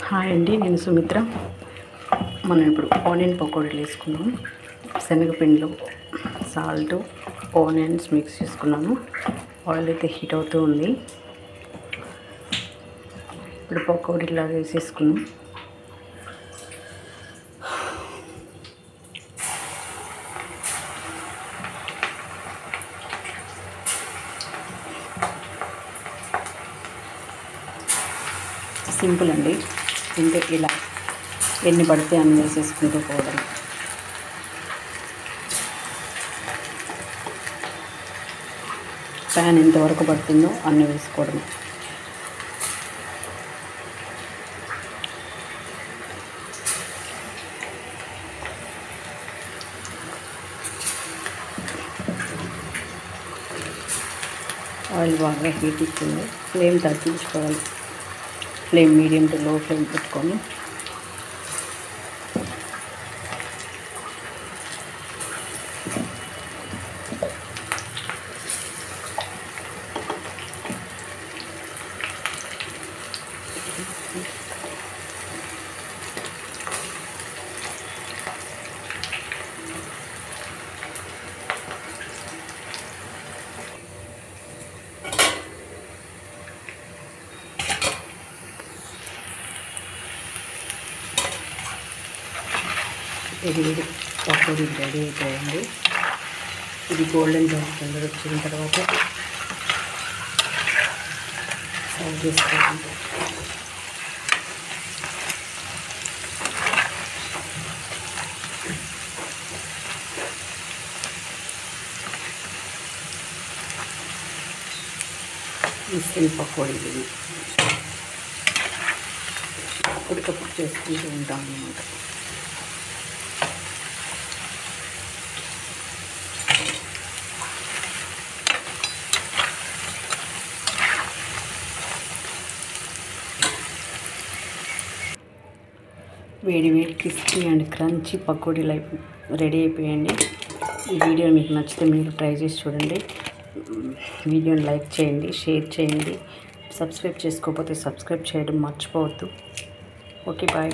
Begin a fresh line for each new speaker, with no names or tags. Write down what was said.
Hi అండి, నేను సుమిత్ర. మనం ఇప్పుడు ఆనియన్ పకోడీలు వేసుకున్నాము. శనగపిండిలో సాల్ట్, ఆనియన్స్ మిక్స్ చేసుకున్నాము. ఆయిల్ అయితే హీట్ అవుతూ ఉంది. ఇప్పుడు పకోడీలాగా వేసేసుకున్నాం. సింపుల్ అండి, అంటే ఇలా ఎన్ని పడితే అన్ని వేసేసుకుంటూ పోవడం. ప్యాన్ ఎంతవరకు పడుతుందో అన్ని వేసుకోవడం. ఆయిల్ బాగా హీట్ ఇచ్చింది. ఫ్లేమ్ తగ్గించుకోవాలి. ఫ్లేమ్ మీడియం టు లో ఫ్లేమ్ పెట్టుకొని ఇది పకోడీ రెడీ అయిపోయింది. ఇది గోల్డెన్ బ్రౌన్ కలర్ వచ్చిన తర్వాత సర్వ్ చేసుకోవాలి. ఇన్స్టెంట్ పకోడీ ఇది అప్పటికప్పుడు చేసుకుంటూ ఉంటాం అన్నమాట. వేడి వేడి క్రిస్పీ అండ్ క్రంచీ పకోడీలు రెడీ అయిపోయండి. ఈ వీడియో మీకు నచ్చితే మీరు ట్రై చేసి చూడండి. వీడియోని లైక్ చేయండి, షేర్ చేయండి. సబ్స్క్రైబ్ చేసుకోకపోతే సబ్స్క్రైబ్ చేయడం మర్చిపోవద్దు. Okay, bye.